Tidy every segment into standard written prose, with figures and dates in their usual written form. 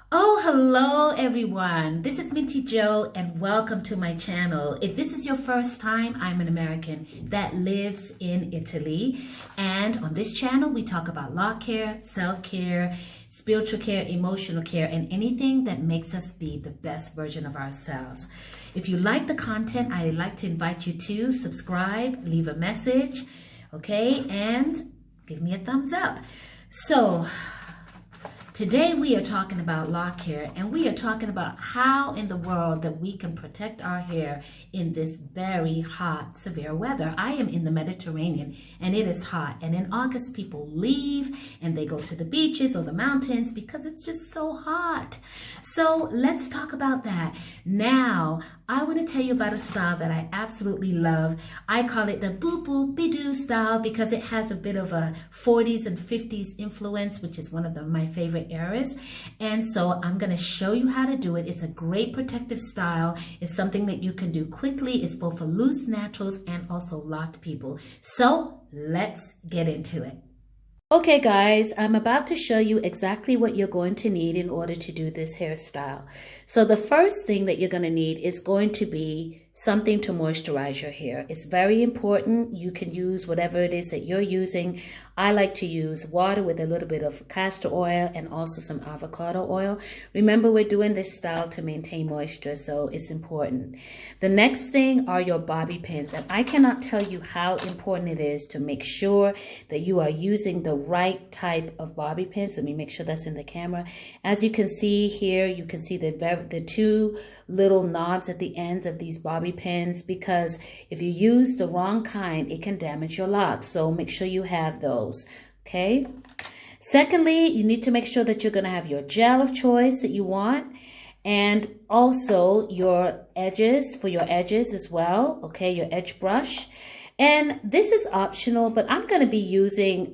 Oh, hello everyone. This is Minty Joe and welcome to my channel. If this is your first time, I'm an American that lives in Italy. And on this channel, we talk about law care, self-care, spiritual care, emotional care, and anything that makes us be the best version of ourselves. If you like the content, I'd like to invite you to subscribe, leave a message, okay, and give me a thumbs up. So, today we are talking about law care, and we are talking about how in the world that we can protect our hair in this very hot, severe weather. I am in the Mediterranean and it is hot, and in August people leave and they go to the beaches or the mountains because it's just so hot. So let's talk about that. Now, I want to tell you about a style that I absolutely love. I call it the boop boop be-doo style because it has a bit of a 40s and 50s influence, which is one of my favorite eras. And so I'm going to show you how to do it. It's a great protective style. It's something that you can do quickly. It's both for loose naturals and also locked people. So let's get into it. Okay guys, I'm about to show you exactly what you're going to need in order to do this hairstyle. So the first thing that you're going to need is going to be something to moisturize your hair. It's very important. You can use whatever it is that you're using. I like to use water with a little bit of castor oil and also some avocado oil. Remember, we're doing this style to maintain moisture, so it's important. The next thing are your bobby pins, and I cannot tell you how important it is to make sure that you are using the right type of bobby pins. Let me make sure that's in the camera. As you can see here, you can see the two little knobs at the ends of these bobby pins, because if you use the wrong kind, it can damage your locks. So make sure you have those, okay? Secondly, you need to make sure that you're going to have your gel of choice that you want, and also your edges, for your edges as well, okay, your edge brush. And this is optional, but I'm going to be using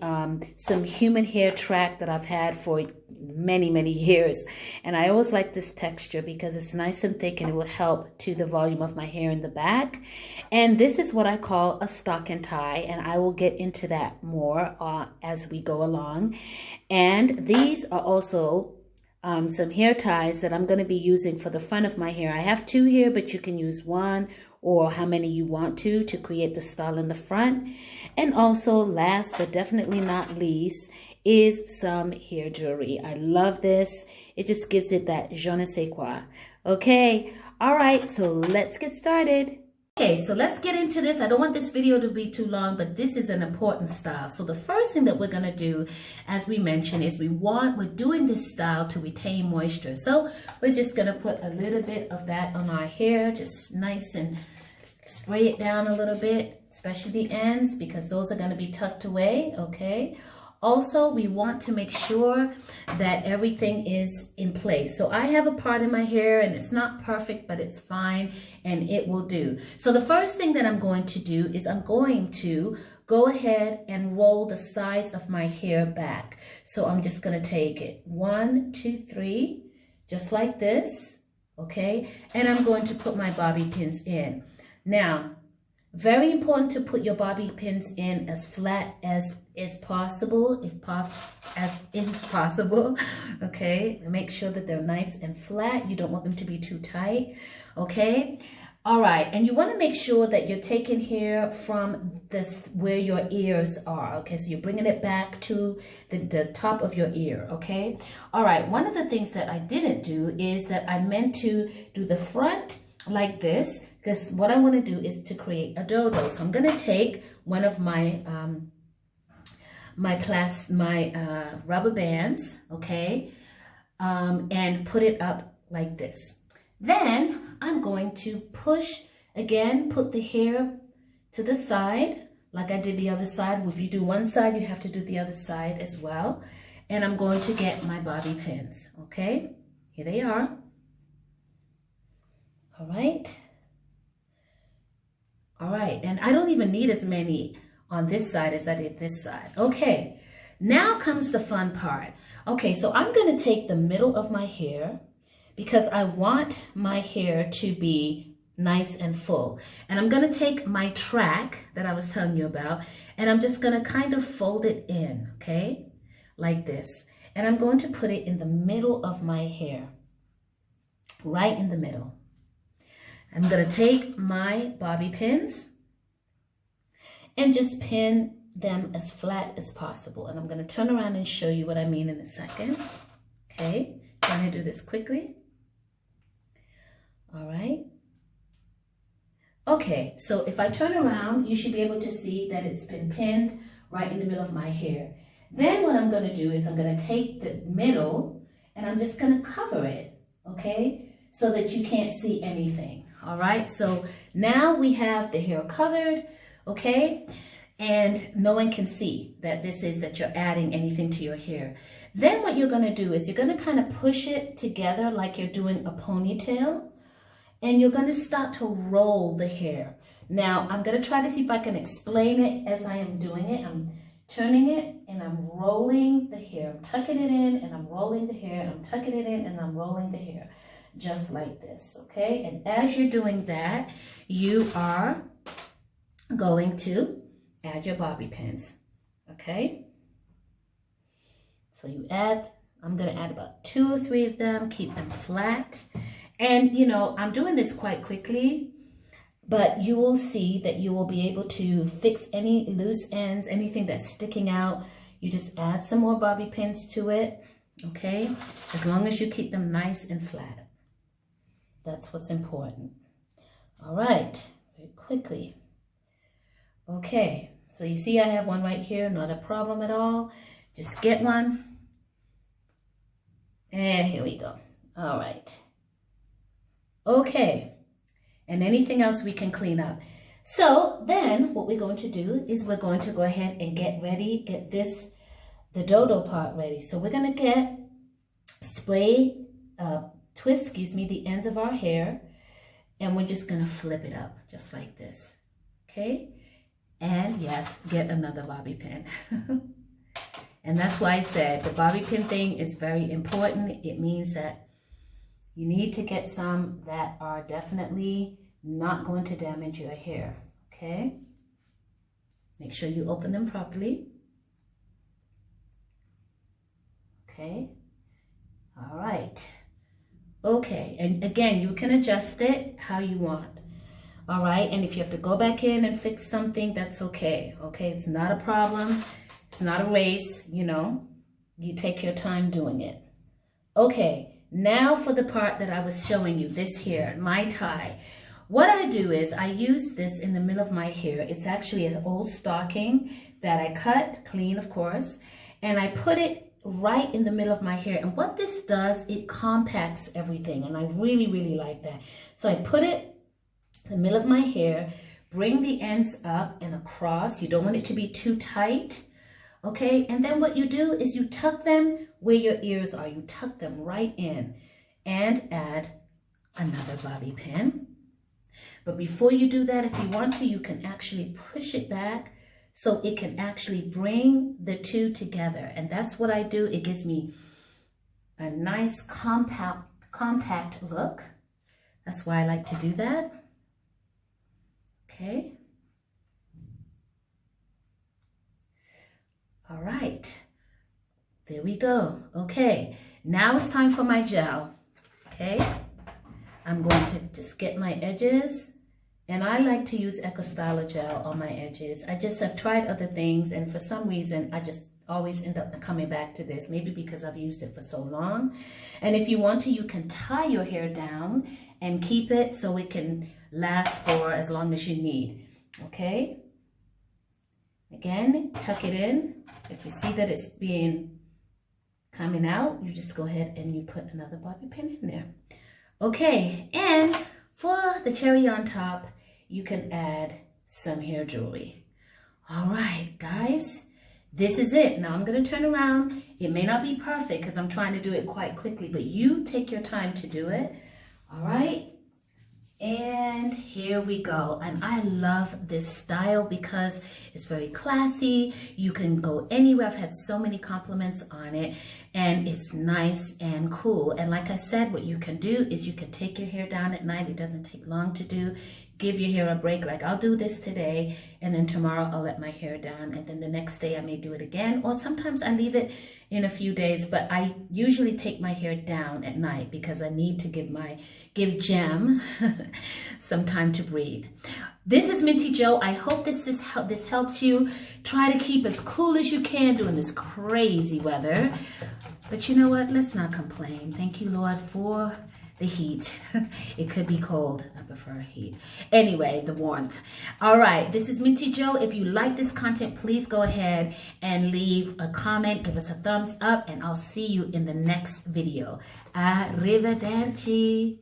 some human hair track that I've had for many years. And I always like this texture because it's nice and thick and it will help to the volume of my hair in the back. And this is what I call a stock and tie, and I will get into that more as we go along. And these are also some hair ties that I'm going to be using for the front of my hair. I have two here, but you can use one or how many you want to create the style in the front. And also, last but definitely not least, is some hair jewelry. I love this. It just gives it that je ne sais quoi. Okay, all right, so let's get started. Okay, so let's get into this. I don't want this video to be too long, but this is an important style. So the first thing that we're going to do, as we mentioned, is we're doing this style to retain moisture. So we're just going to put a little bit of that on our hair, just nice and spray it down a little bit, especially the ends, because those are going to be tucked away, okay? Also, we want to make sure that everything is in place. So I have a part in my hair and it's not perfect, but it's fine and it will do. So the first thing that I'm going to do is I'm going to go ahead and roll the sides of my hair back. So I'm just going to take it 1, 2, 3, just like this, okay? And I'm going to put my bobby pins in. Now, very important to put your bobby pins in as flat as is possible, as is possible, okay? Make sure that they're nice and flat. You don't want them to be too tight, okay? All right, and you want to make sure that you're taking hair from this where your ears are, okay? So you're bringing it back to the top of your ear, okay? All right, one of the things that I didn't do is that I meant to do the front like this, because what I want to do is to create a dodo. So I'm going to take one of my rubber bands, okay, and put it up like this. Then I'm going to push again, put the hair to the side like I did the other side. If you do one side, you have to do the other side as well. And I'm going to get my bobby pins, okay? Here they are. All right. All right, and I don't even need as many on this side as I did this side. Okay, now comes the fun part. Okay, so I'm going to take the middle of my hair because I want my hair to be nice and full. And I'm going to take my track that I was telling you about, and I'm just going to kind of fold it in, okay, like this. and I'm going to put it in the middle of my hair, right in the middle. I'm going to take my bobby pins and just pin them as flat as possible. And I'm going to turn around and show you what I mean in a second. Okay, trying to do this quickly. All right. Okay, so if I turn around, you should be able to see that it's been pinned right in the middle of my hair. Then what I'm going to do is I'm going to take the middle and I'm just going to cover it, okay, so that you can't see anything. All right, so now we have the hair covered, okay, and no one can see that that you're adding anything to your hair. Then what you're going to do is you're going to kind of push it together like you're doing a ponytail, and you're going to start to roll the hair. Now, I'm going to try to see if I can explain it as I am doing it. I'm turning it and I'm rolling the hair. I'm tucking it in and I'm rolling the hair. I'm tucking it in and I'm rolling the hair. Just like this, okay? And as you're doing that, you are going to add your bobby pins, okay? So you add, I'm going to add about 2 or 3 of them, keep them flat. And, you know, I'm doing this quite quickly, but you will see that you will be able to fix any loose ends, anything that's sticking out. You just add some more bobby pins to it, okay? As long as you keep them nice and flat. That's what's important. All right, very quickly. Okay, so you see I have one right here, not a problem at all. Just get one. And here we go. All right. Okay, and anything else we can clean up. So then what we're going to do is we're going to go ahead and get the dodo part ready. So we're going to twist the ends of our hair, and we're just going to flip it up just like this, okay? And yes, get another bobby pin. And that's why I said the bobby pin thing is very important. It means that you need to get some that are definitely not going to damage your hair, okay? Make sure you open them properly. Okay, all right. Okay, and again, you can adjust it how you want, all right? And if you have to go back in and fix something, that's okay, okay? It's not a problem. It's not a race, you know. You take your time doing it. Okay. Now for the part that I was showing you, this here, my tie. What I do is I use this in the middle of my hair. It's actually an old stocking that I cut, clean of course, and I put it right in the middle of my hair. And what this does, it compacts everything, and I really, really like that. So I put it in the middle of my hair, bring the ends up and across. You don't want it to be too tight. Okay, and then what you do is you tuck them where your ears are. You tuck them right in and add another bobby pin. But before you do that, if you want to, you can actually push it back so it can actually bring the two together. And that's what I do. It gives me a nice compact look. That's why I like to do that. Okay. All right, there we go. Okay, now it's time for my gel, okay? I'm going to just get my edges, and I like to use Eco Styler gel on my edges. I just have tried other things, and for some reason, I just always end up coming back to this, maybe because I've used it for so long. And if you want to, you can tie your hair down and keep it so it can last for as long as you need, okay? Again, tuck it in. If you see that it's coming out, you just go ahead and you put another bobby pin in there. Okay, and for the cherry on top, you can add some hair jewelry. All right, guys, this is it. Now I'm going to turn around. It may not be perfect because I'm trying to do it quite quickly, but you take your time to do it. All right. And here we go. And I love this style because it's very classy. You can go anywhere. I've had so many compliments on it. and it's nice and cool. And like I said, what you can do is you can take your hair down at night. It doesn't take long to do. Give your hair a break. Like I'll do this today, and then tomorrow I'll let my hair down, and then the next day I may do it again, or sometimes I leave it in a few days, but I usually take my hair down at night because I need to give Gem some time to breathe. This is Minty Joe. I hope this helps you. Try to keep as cool as you can during this crazy weather. But you know what? Let's not complain. Thank you, Lord, for the heat. It could be cold. I prefer heat. Anyway, the warmth. All right, this is Minty Joe. If you like this content, please go ahead and leave a comment. Give us a thumbs up, and I'll see you in the next video. Arrivederci.